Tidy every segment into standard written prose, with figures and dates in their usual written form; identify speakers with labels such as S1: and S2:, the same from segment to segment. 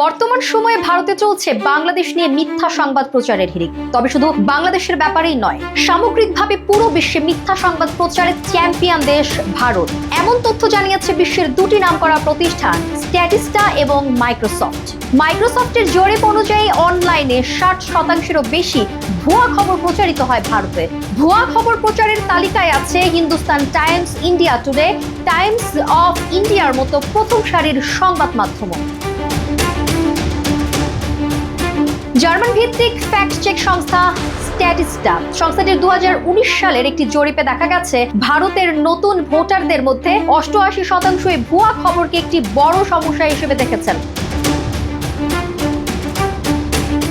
S1: বর্তমান সময়ে ভারতে চলছে বাংলাদেশ নিয়ে মিথ্যা সংবাদ প্রচারের হিড়িক। তবে শুধু বাংলাদেশের ব্যাপারেই নয়, সামগ্রিকভাবে পুরো বিশ্বে মিথ্যা সংবাদ প্রচারের চ্যাম্পিয়ন দেশ ভারত। এমন তথ্য জানিয়েছে বিশ্বের দুটি নামকরা প্রতিষ্ঠান স্ট্যাটিস্টা এবং মাইক্রোসফট। মাইক্রোসফটের জরিপ অনুযায়ী অনলাইনে 60%-এরও বেশি ভুয়া খবর প্রচারিত হয় ভারতে। ভুয়া খবর প্রচারের তালিকায় আছে Hindustan Times, India today, Times of ইন্ডিয়ার মতো প্রথম সারির সংবাদ মাধ্যম। জার্মান ভিত্তিক ফ্যাক্ট চেক সংস্থা স্ট্যাটিস্টা সংস্থাটির 2019 সালের একটি জরিপে দেখা গেছে ভারতের নতুন ভোটারদের মধ্যে 88%-ই ভুয়া খবরকে একটি বড় সমস্যা হিসেবে দেখেছেন।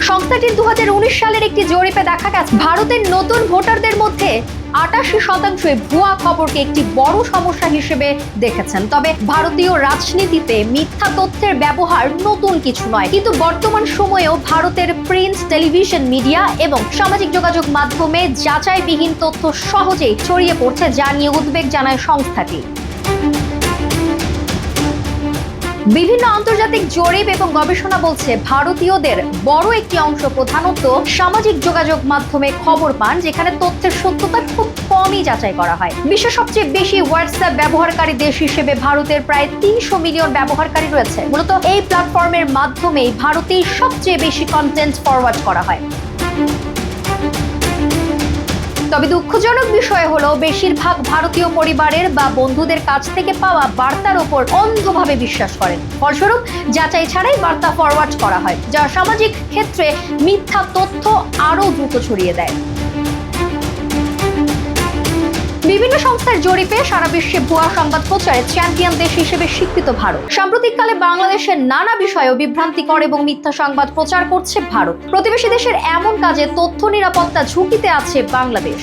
S1: সংস্থাটির 2019 সালের একটি জরিপে দেখা গেছে ভারতের নতুন ভোটারদের মধ্যে 88%-ই ভুয়া খবরকে একটি বড় সমস্যা হিসেবে দেখেছেন। তবে ভারতীয় রাজনীতিতে মিথ্যা তথ্যের ব্যবহার নতুন কিছু নয়, কিন্তু বর্তমান সময়েও ভারতের প্রিন্ট, টেলিভিশন, মিডিয়া এবং সামাজিক যোগাযোগ মাধ্যমে যাচাইবিহীন তথ্য সহজেই ছড়িয়ে পড়ছে, যা নিয়ে উদ্বেগ জানায় সংস্থাটি। বিভিন্ন আন্তর্জাতিক জরিপ এবং গবেষণা বলছে ভারতীয়দের বড় একটি অংশ প্রধানত সামাজিক যোগাযোগ মাধ্যমে খবর পান, যেখানে তথ্যের সত্যতা খুব কমই যাচাই করা হয়। বিশ্বের সবচেয়ে বেশি হোয়াটসঅ্যাপ ব্যবহারকারী দেশ হিসেবে ভারতের প্রায় 300 মিলিয়ন ব্যবহারকারী রয়েছে। মূলত এই প্ল্যাটফর্মের মাধ্যমেই ভারতেই সবচেয়ে বেশি কন্টেন্ট ফরওয়ার্ড করা হয়। তবে দুঃখজনক বিষয় হলো বেশিরভাগ ভারতীয় পরিবারের বা বন্ধুদের কাছ থেকে পাওয়া বার্তার উপর অন্ধভাবে বিশ্বাস করেন। ফলস্বরূপ যাচাই ছাড়াই বার্তা ফরওয়ার্ড করা হয়, যা সামাজিক ক্ষেত্রে মিথ্যা তথ্য আরও দ্রুত ছড়িয়ে দেয়। বিভিন্ন সংস্থার জরিপে সারা বিশ্বে ভুয়া সংবাদ প্রচারে চ্যাম্পিয়ন দেশ হিসেবে স্বীকৃত ভারত। সাম্প্রতিককালে বাংলাদেশের নানা বিষয়েও বিভ্রান্তিকর এবং মিথ্যা সংবাদ প্রচার করছে ভারত। প্রতিবেশী দেশের এমন কাজে তথ্য নিরাপত্তা ঝুঁকিতে আছে বাংলাদেশ।